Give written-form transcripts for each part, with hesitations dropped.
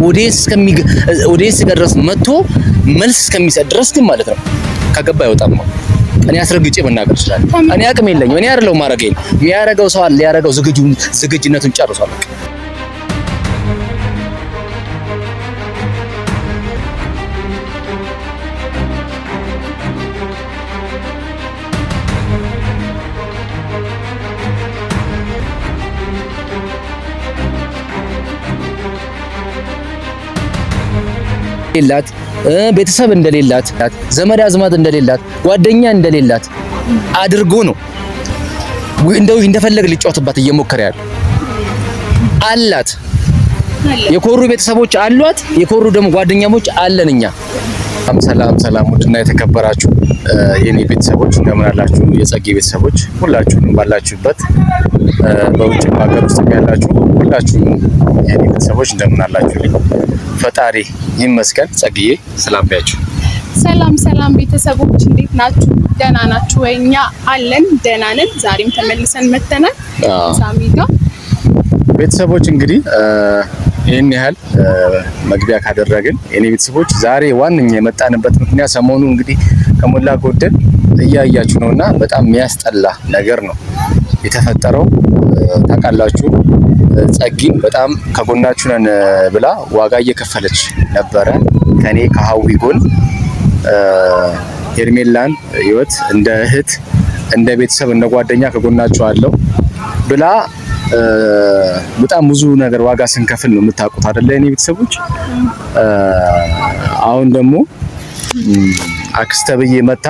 ኦዲየንስ ጋር ድረስ መጥቶ መልስ እስከሚሰጥ ድረስ ግን ማለት ነው ከገባ አይወጣም ነው። እኔ አስረግጬ መናገር ይችላል። እኔ አቅም የለኝም። እኔ አይደለም ማረገኝ የሚያረጋው ሰው አለ። ያረጋው ዝግጁነቱን ጨርሷል። ሌላት ቤተሰብ እንደሌላት ዘመድ አዝማድ እንደሌላት ጓደኛ እንደሌላት አድርጎ ነው እንደፈለገ ሊጫወትባት እየሞከረ ያለው። አላት የኮሩ ቤተሰቦች አሏት፣ የኮሩ ደግሞ ጓደኛሞች አለንኛ። ሰላም ውድና የተከበራችሁ የኔ ቤተሰቦች እንደምን አላችሁ? የጸጌ ቤተሰቦች ሁላችሁንም ባላችሁበት በውጭ ሀገር ውስጥ ያላችሁ ሁላችሁንም የኔ ቤተሰቦች እንደምን አላችሁ? ፈጣሪ ይመስገን። ጸግዬ ሰላም ባያችሁ። ሰላም ቤተሰቦች እንዴት ናችሁ? ደህና ናችሁ ወይ? እኛ አለን ደህና ነን። ዛሬም ተመልሰን መተናል ሳሚ ጋር። ቤተሰቦች እንግዲህ ይሄን ያህል መግቢያ ካደረግን የኔ ቤተሰቦች ዛሬ ዋንኛ የመጣንበት ምክንያት ሰሞኑ እንግዲህ ከሞላ ጎደል እያያችሁ ነውና በጣም የሚያስጠላ ነገር ነው የተፈጠረው። ታውቃላችሁ ጸጊም በጣም ከጎናችሁ ነን ብላ ዋጋ እየከፈለች ነበረ። ከኔ ከሀዊ ጎን ሄርሜላን ህይወት እንደ እህት እንደ ቤተሰብ እንደ ጓደኛ ከጎናችሁ አለው ብላ በጣም ብዙ ነገር ዋጋ ስንከፍል ነው የምታውቁት አይደለ የኔ ቤተሰቦች። አሁን ደግሞ አክስተብዬ መታ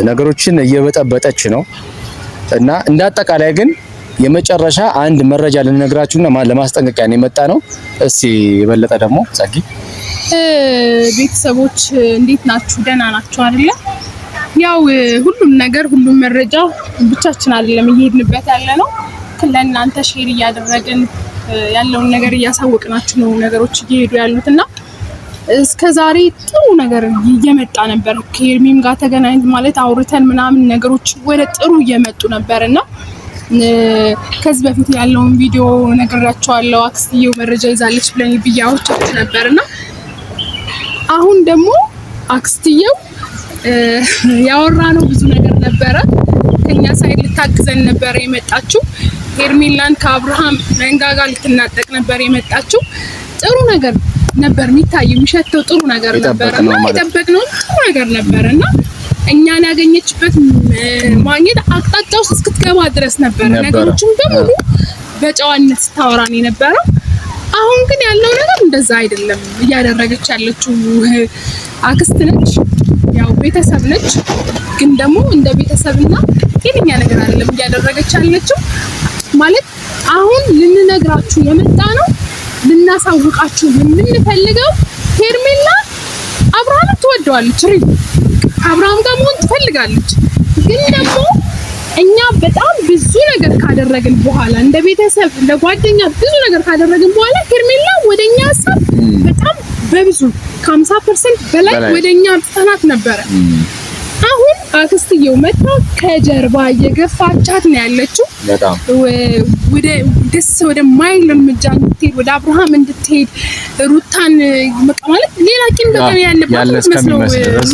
ነገሮችን እየበጠበጠች ነው እና እንዳጠቃላይ ግን የመጨረሻ አንድ መረጃ ልንነግራችሁና ለማስጠንቀቂያ ነው የመጣ ነው። እስቲ የበለጠ ደግሞ ጸጊ ቤተሰቦች እንዴት ናችሁ? ደህና ናችሁ አይደለ? ያው ሁሉም መረጃ ብቻችን አይደለም እየሄድንበት ያለ ነው። ለእናንተ ሼር እያደረግን ያለውን ነገር እያሳወቅናችሁ ነው ነገሮች እየሄዱ ያሉትና እስከዛሬ ጥሩ ነገር እየመጣ ነበር። ከሄርሚም ጋር ተገናኝተን ማለት አውርተን ምናምን ነገሮች ወደ ጥሩ እየመጡ ነበርና ከዚህ በፊት ያለውን ቪዲዮ ነግራችኋለሁ። አክስትየው መረጃ ይዛለች ብለን ብያወጣችሁ ነበርና አሁን ደግሞ አክስትየው ያወራነው ብዙ ነገር ነበረ። ከኛ ሳይድ ልታግዘን ነበር የመጣችው። ሄርሜላን ከአብርሃም መንጋጋ ልትናጠቅ ነበር የመጣችው። ጥሩ ነገር ነበር የሚታየው፣ የሚሸተው ጥሩ ነገር ነበርና የጠበቅነው ጥሩ ነገር ነበርና እኛን ያገኘችበት ማግኘት አቅጣጫው እስክትገባ ድረስ ነበር ነገሮችን በሙሉ በጨዋነት ስታወራን የነበረው። አሁን ግን ያለው ነገር እንደዛ አይደለም። እያደረገች ያለችው አክስት ነች፣ ያው ቤተሰብ ነች። ግን ደግሞ እንደ ቤተሰብና የኛ ነገር አይደለም እያደረገች ያለችው ማለት አሁን ልንነግራችሁ የመጣ ነው። ልናሳውቃችሁ የምንፈልገው ሄርሜላ አብርሃም ትወደዋለች፣ አብርሃም ጋር መሆን ትፈልጋለች። ግን ደግሞ እኛ በጣም ብዙ ነገር ካደረግን በኋላ እንደ ቤተሰብ እንደ ጓደኛ ብዙ ነገር ካደረግን በኋላ ሄርሜላ ወደኛ ሀሳብ በጣም በብዙ ከ50% በላይ ወደኛ ጥናት ነበረ። አሁን አክስትየው መጣ ከጀርባ እየገፋቻት ነው ያለችው። በጣም ወደ ማይል እርምጃ እንድትሄድ ወደ አብርሃም እንድትሄድ ሩታን ማለት ሌላ ቂም በቀል ያለባት መስለው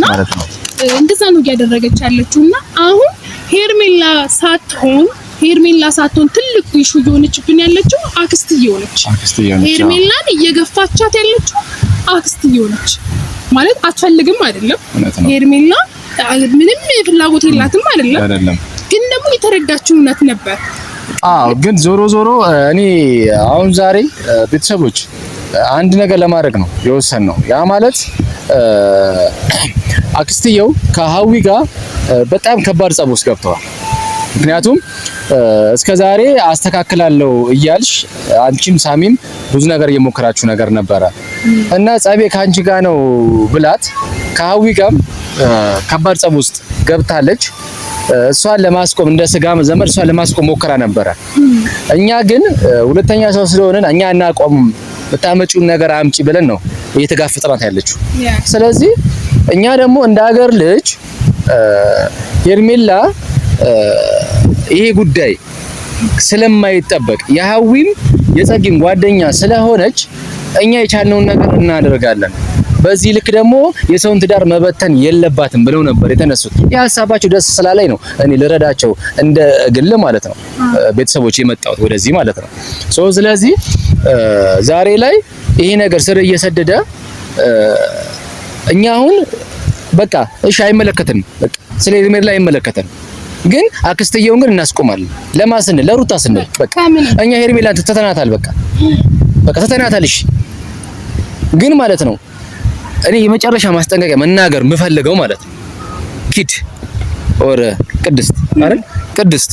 ማለት ነው። እንደዛ ነው እያደረገች ያለችውና አሁን ሄርሜላ ሳትሆን ትልቁ ኢሹ እየሆነችብን ያለችው አክስትየው ነች። ሄርሜላን እየገፋቻት ያለችው አክስትየው ነች። ማለት አትፈልግም አይደለም ሄርሜላ ምንም ፍላጎት የላትም አይደለም። ግን ደግሞ የተረዳችው እውነት ነበር። ግን ዞሮ እኔ አሁን ዛሬ ቤተሰቦች አንድ ነገር ለማድረግ ነው የወሰንነው። ያ ማለት አክስትየው ከሀዊ ጋር በጣም ከባድ ጸብ ውስጥ ገብተዋል። ምክንያቱም እስከዛሬ አስተካክላለሁ እያልሽ አንቺም ሳሚም ብዙ ነገር እየሞከራችሁ ነገር ነበረ እና ጸቤ ካንቺ ጋር ነው ብላት ከሀዊ ጋር ከባድ ጸብ ውስጥ ገብታለች። እሷን ለማስቆም እንደ ስጋ ዘመድ እሷን ለማስቆም ሞከራ ነበረ። እኛ ግን ሁለተኛ ሰው ስለሆነን እኛ እናቆም በጣመጪውን ነገር አምጪ ብለን ነው እየተጋፈጥናት ያለችው። ስለዚህ እኛ ደግሞ እንደ ሀገር ልጅ ሄርሜላ ይሄ ጉዳይ ስለማይጠበቅ የሀዊም የጸጊም ጓደኛ ስለሆነች እኛ የቻልነውን ነገር እናደርጋለን። በዚህ ልክ ደግሞ የሰውን ትዳር መበተን የለባትም ብለው ነበር የተነሱት። የሀሳባቸው ደስ ስላለኝ ነው እኔ ልረዳቸው እንደ ግል ማለት ነው ቤተሰቦች የመጣሁት ወደዚህ ማለት ነው። ስለዚህ ዛሬ ላይ ይሄ ነገር ስር እየሰደደ እኛ አሁን በቃ እሺ አይመለከተንም፣ በቃ ስለ ሄርሜላ አይመለከተንም፣ ግን አክስትየውን ግን እናስቆማለን። ለማን ስንል? ለሩታ ስንል። በቃ እኛ ሄርሜላን ትተናታል፣ በቃ ትተናታል። እሺ ግን ማለት ነው እኔ የመጨረሻ ማስጠንቀቂያ መናገር የምፈልገው ማለት ነው ኪድ ኦር ቅድስት አይደል? ቅድስት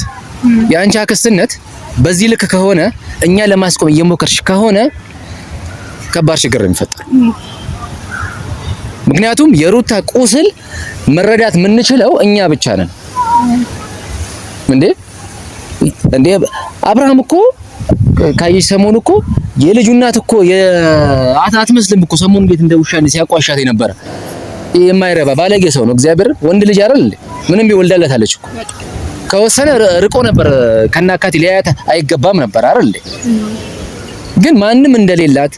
የአንቺ አክስትነት በዚህ ልክ ከሆነ እኛ ለማስቆም እየሞከርሽ ከሆነ ከባድ ችግር ነው የሚፈጠረው። ምክንያቱም የሩታ ቁስል መረዳት የምንችለው እኛ ብቻ ነን። እንዴ አብርሃም እኮ ካየሽ ሰሞኑ እኮ የልጁ እናት እኮ አትመስልም እኮ ሰሞኑ እንዴት እንደ ውሻ ሲያቋሻት የነበረ የማይረባ ባለጌ ሰው ነው። እግዚአብሔር ወንድ ልጅ አይደል እንዴ? ምንም ይወልዳለታለች እኮ ከወሰነ ርቆ ነበር ከናካቴ ሊያያት አይገባም ነበር አይደል እንዴ? ግን ማንም እንደሌላት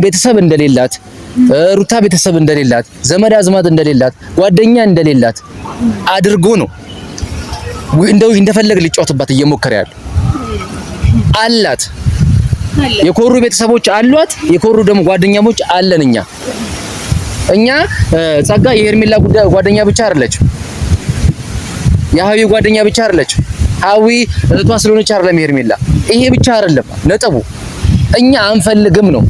ቤተሰብ እንደሌላት ሩታ ቤተሰብ እንደሌላት ዘመድ አዝማድ እንደሌላት ጓደኛ እንደሌላት አድርጎ ነው እንደው እንደፈለገ ሊጫወትባት እየሞከረ ያለው። አላት የኮሩ ቤተሰቦች አሏት፣ የኮሩ ደግሞ ጓደኛሞች አለን። እኛ ጸጋ የሄርሜላ ጓደኛ ብቻ አይደለችም፣ የሀዊ ጓደኛ ብቻ አይደለችም። ሀዊ እህቷ ስለሆነች አይደለም ሄርሜላ። ይሄ ብቻ አይደለም ነጥቡ። እኛ አንፈልግም ነው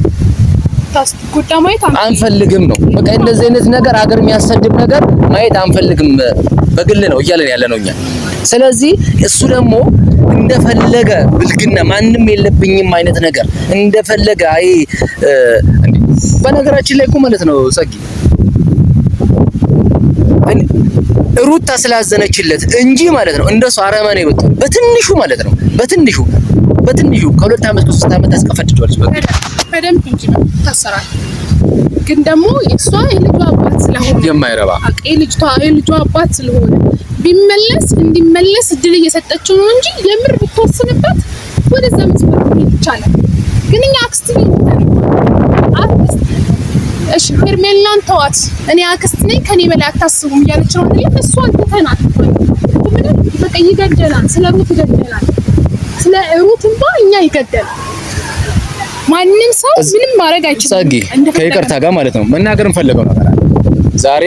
አንፈልግም ነው። በቃ እንደዚህ አይነት ነገር ሀገር የሚያሰድብ ነገር ማየት አንፈልግም በግል ነው እያለን ያለ ነው እኛ። ስለዚህ እሱ ደግሞ እንደፈለገ ብልግና ማንም የለብኝም አይነት ነገር እንደፈለገ በነገራችን ላይ እኮ ማለት ነው ጸጊ ሩታ ስላዘነችለት እንጂ ማለት ነው እንደሱ አረመኔ ይወጣ በትንሹ ማለት ነው በትንሹ ከሁለት ዓመት ከ3 ዓመት አስቀፈድቷል በደንብ እንጂ ነው ታሰራል። ግን ደግሞ እሷ የልጇ አባት ስለሆነ የማይረባ የልጇ አባት ስለሆነ እንዲመለስ እድል እየሰጠችው ነው እንጂ የምር ብትወስንበት ወደዛ መስመር ይቻላል። ግን እኛ አክስት እሺ ሄርሜላን ተዋት፣ እኔ አክስት ነኝ ከኔ በላይ አታስቡም እያለች ነው አይደል? እሷ አንተናት በቃ ይገደላል፣ ስለ ሩት ይገደላል፣ ስለ ሩትማ እኛ ይገደላል። ማንም ሰው ምንም ማድረግ አይችልም። ጸጊ ከይቅርታ ጋር ማለት ነው መናገር እንፈልገው ነገር አለ ዛሬ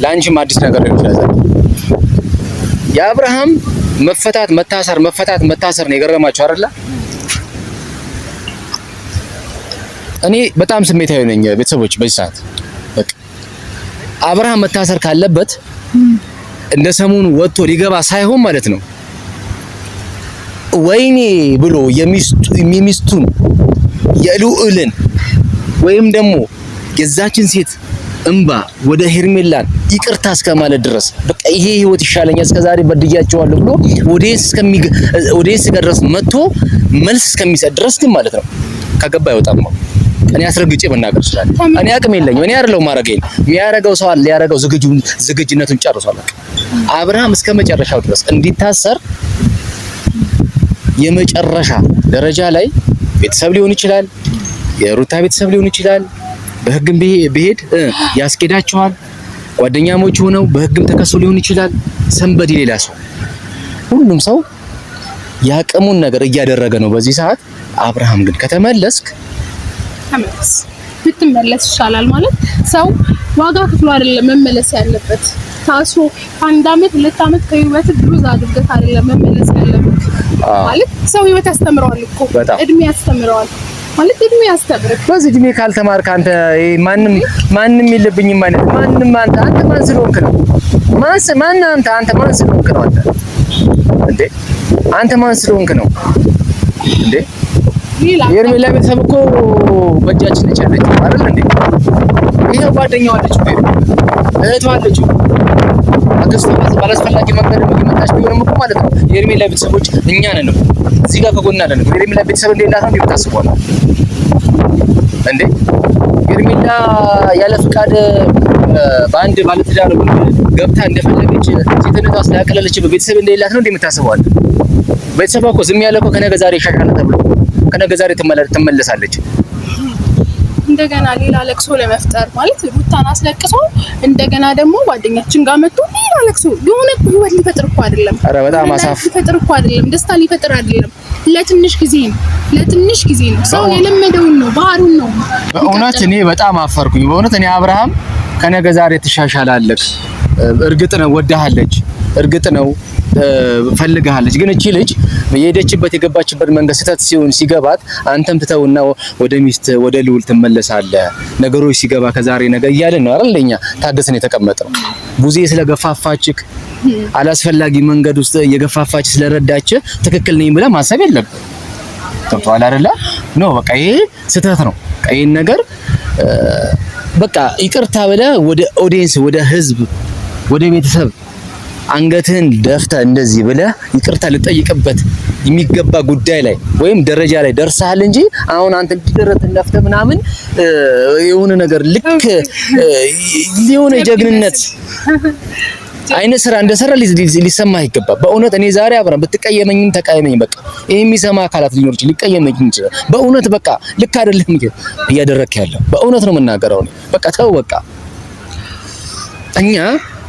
ለአንቺም አዲስ ነገር ነው ይችላል። የአብርሃም መፈታት መታሰር ነው የገረማችሁ አይደለ? እኔ በጣም ስሜታዊ ነኝ ቤተሰቦች በዚህ ሰዓት። በቃ አብርሃም መታሰር ካለበት እንደ ሰሞኑ ወጥቶ ሊገባ ሳይሆን ማለት ነው ወይኔ ብሎ የሚስቱን የልዑልን ወይም ደግሞ የዛችን ሴት እንባ ወደ ሄርሜላን ይቅርታ እስከማለት ድረስ በቃ ይሄ ህይወት ይሻለኛል እስከዛሬ በድያቸዋለሁ ብሎ ወዴስ ድረስ መጥቶ መልስ እስከሚሰጥ ድረስ ግን ማለት ነው ከገባ አይወጣም ነው። እኔ አስረግጬ መናገር ይችላል። እኔ አቅም የለኝም። እኔ አይደለም ማረገኝ የሚያረጋው ሰው አለ። ሊያረጋው ዝግጁነቱን ጨርሷል። አብርሃም እስከመጨረሻው ድረስ እንዲታሰር የመጨረሻ ደረጃ ላይ ቤተሰብ ሊሆን ይችላል፣ የሩታ ቤተሰብ ሊሆን ይችላል። በህግም ቢሄድ ያስኬዳቸዋል። ጓደኛሞች ሆነው በህግም ተከሶ ሊሆን ይችላል። ሰንበዲ ሌላ ሰው ሁሉም ሰው ያቀሙን ነገር እያደረገ ነው በዚህ ሰዓት። አብርሃም ግን ብትመለስ ይሻላል። ማለት ሰው ዋጋ ክፍሎ አይደለም መመለስ ያለበት። ታስሮ 1 አመት 2 አመት ከህይወት ብሩዝ አድርገት አይደለም መመለስ ያለበት። ማለት ሰው ህይወት ያስተምረዋል እኮ እድሜ ያስተምረዋል። ማለት እድሜ ያስተምረክ። በዚህ እድሜ ካልተማርክ አንተ ማንም የለብኝም ማለት ማንም አንተ ማን ስለሆንክ ነው? አንተ ማን ስለሆንክ ነው? አንተ ማን ስለሆንክ ነው እንዴ? የሄርሜላ ቤተሰብ እኮ በእጃችን ነች ያለችው አይደል እንዴ? ይሄ ጓደኛዋ አለች፣ እህቷ አለች፣ አክስቷ ባላስፈላጊ መንገድ እየመጣች ቢሆንም እኮ ማለት ነው የሄርሜላ ቤተሰቦች እኛ ነን እዚህ ጋር ከጎና ነን። የሄርሜላ ቤተሰብ እንደሌላት ነው የምታስበው እንዴ? ሄርሜላ ያለ ፍቃድ በአንድ ባለትዳር ገብታ እንደፈለገች ሴትነቷ ስላቀለለች ቤተሰብ እንደሌላት ነው የምታስበው? ቤተሰቧ እኮ ዝም ያለ እኮ ከነገ ዛሬ ይሻሻል ተብሎ ከነገ ዛሬ ትመለሳለች። እንደገና ሌላ ለቅሶ ለመፍጠር ማለት ሩታን አስለቅሶ እንደገና ደግሞ ጓደኛችን ጋር መጥቶ ሌላ ለቅሶ የሆነ ህይወት ሊፈጥር እኮ አይደለም። ኧረ በጣም አሳፍ ሊፈጥር እኮ አይደለም። ደስታ ሊፈጥር አይደለም። ለትንሽ ጊዜ ነው። ሰው የለመደውን ነው፣ ባህሩን ነው። በእውነት እኔ በጣም አፈርኩኝ። በእውነት እኔ አብርሃም ከነገ ዛሬ ትሻሻላለህ። እርግጥ ነው ወዳሃለች፣ እርግጥ ነው ፈልጋለች። ግን እቺ ልጅ የሄደችበት የገባችበት መንገድ ስህተት ሲገባት አንተም ትተውና ወደ ሚስት ወደ ልዑል ትመለሳለህ። ነገሮች ሲገባ ከዛሬ ነገር እያልን ነው አይደል? ለኛ ታገስን የተቀመጠው ቡዜ ስለገፋፋችክ አላስፈላጊ መንገድ ውስጥ የገፋፋች ስለረዳች ትክክል ነኝ ብለህ ማሰብ የለብህ። ተውቷል አይደለ? ኖ በቃ ይሄ ስህተት ነው። ይሄን ነገር በቃ ይቅርታ ብለህ ወደ ኦዲየንስ፣ ወደ ህዝብ፣ ወደ ቤተሰብ አንገትህን ደፍተህ እንደዚህ ብለህ ይቅርታ ልጠይቅበት የሚገባ ጉዳይ ላይ ወይም ደረጃ ላይ ደርሰሃል እንጂ አሁን አንተ እንዲደረትን ነፍተህ ምናምን የሆነ ነገር ልክ የሆነ ጀግንነት አይነት ስራ እንደሰራ ሊሰማህ ይገባል። በእውነት እኔ ዛሬ አብረን ብትቀየመኝም ተቀየመኝ፣ በቃ ይሄ የሚሰማ አካላት ሊኖር ይችላል፣ ሊቀየመኝ ይችላል። በእውነት በቃ ልክ አይደለም እያደረክ ያለው፣ በእውነት ነው የምናገረው። በቃ ተው በቃ። እኛ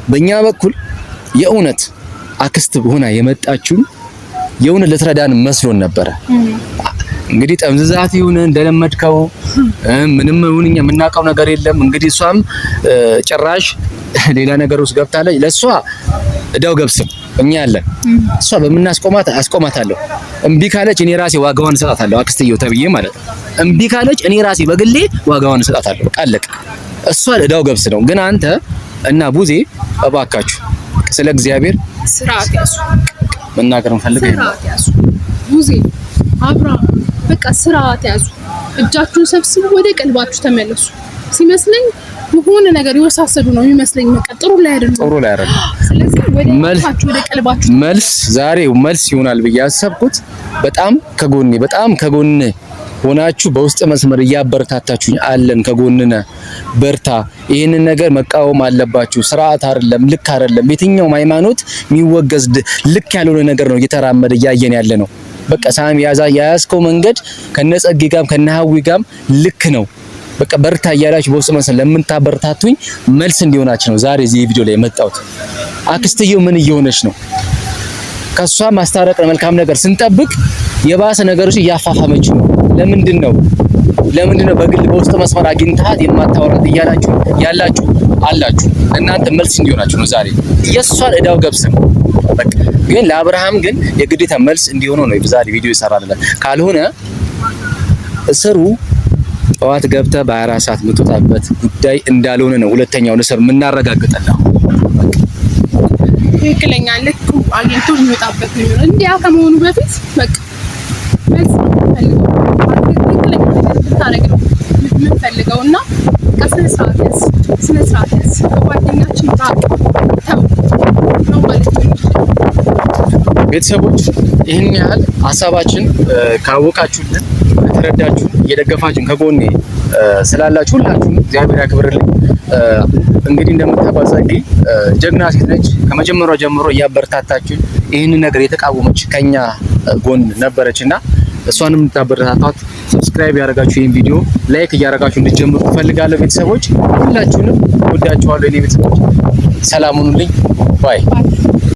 በእኛ በኩል የእውነት አክስት ሆና የመጣችው የእውነት ለትረዳን መስሎን ነበረ። እንግዲህ ጠምዝዛት ይሁን እንደለመድከው ምንም ይሁን እኛ የምናውቀው ነገር የለም። እንግዲህ እሷም ጭራሽ ሌላ ነገር ውስጥ ገብታለች። ለሷ እዳው ገብስም እኛ ያለን እሷ በመናስቆማት አስቆማታለሁ። እምቢ ካለች እኔ ራሴ ዋጋዋን እሰጣታለሁ። አክስትየው ተብዬ ማለት ነው። እምቢ ካለች እኔ ራሴ በግሌ ዋጋዋን እሰጣታለሁ። በቃ አለቀ። እሷ እዳው ገብስ ነው። ግን አንተ እና ቡዜ እባካችሁ ስለ እግዚአብሔር ስርዓት ያዙ። መናገር እንፈልገው ስርዓት ያዙ። ቡዜ አብርሃም በቃ ስርዓት ያዙ። እጃችሁን ሰብስቡ፣ ወደ ቀልባችሁ ተመለሱ። ሲመስለኝ የሆነ ነገር ይወሳሰዱ ነው የሚመስለኝ። በቃ ጥሩ ላይ አይደለም። ስለዚህ ወደ ቀልባችሁ መልስ ዛሬው መልስ ይሆናል ብዬ ያሰብኩት በጣም ከጎኔ ሆናችሁ በውስጥ መስመር እያበረታታችሁኝ አለን። ከጎንነ በርታ። ይህንን ነገር መቃወም አለባችሁ። ስርዓት አይደለም፣ ልክ አይደለም። የትኛውም ሃይማኖት የሚወገዝ ልክ ያልሆነ ነገር ነው እየተራመደ እያየን ያለ ነው። በቃ ሳሚ ያያዝከው መንገድ ከነጸጌ ጋም ከነሐዊ ጋም ልክ ነው። በቃ በርታ እያላችሁ በውስጥ መስመር ለምታበረታቱኝ መልስ እንዲሆናችሁ ነው ዛሬ እዚህ ቪዲዮ ላይ የመጣሁት። አክስትየው ምን እየሆነች ነው? ከሷ ማስታረቅ መልካም ነገር ስንጠብቅ የባሰ ነገሮች እያፋፋመች ነው። ለምንድን ነው በግል በውስጥ መስመር አግኝታት የማታወራት ያላችሁ አላችሁ። እናንተ መልስ እንዲሆናችሁ ነው ዛሬ። የሷን እዳው ገብስም በቃ ግን ለአብርሃም ግን የግዴታ መልስ እንዲሆነው ነው ዛሬ ቪዲዮ ይሰራልለት። ካልሆነ እስሩ ጠዋት ገብተህ በ24 ሰዓት የምትወጣበት ጉዳይ እንዳልሆነ ነው ሁለተኛውን እስር የምናረጋግጠው። ትክክለኛ ልክ አግኝቶ የሚወጣበት ነው። እንዲያ ከመሆኑ በፊት በቃ የምንፈልገውና ስነ ስርዓት ያዝ። ጓደኛችን ራቅ ተው ነው ማለት ነው። ቤተሰቦች ይህን ያህል ሀሳባችን ካወቃችሁልን፣ ከተረዳችሁ፣ እየደገፋችሁን ከጎኔ ስላላችሁ ሁላችሁም እግዚአብሔር ያክብርልኝ። እንግዲህ እንደምታውቋት ጸጌ ጀግና ሴት ነች። ከመጀመሪያው ጀምሮ እያበረታታችሁ ይህንን ነገር የተቃወመች ከኛ ጎን ነበረችና እሷንም እንድታበረታቷት ሰብስክራይብ ያደረጋችሁ ይሄን ቪዲዮ ላይክ እያደረጋችሁ እንድትጀምሩ ፈልጋለሁ። ቤተሰቦች ሁላችሁንም ወዳችኋለሁ። እኔ ቤተሰቦች ሰላም ሁኑልኝ ባይ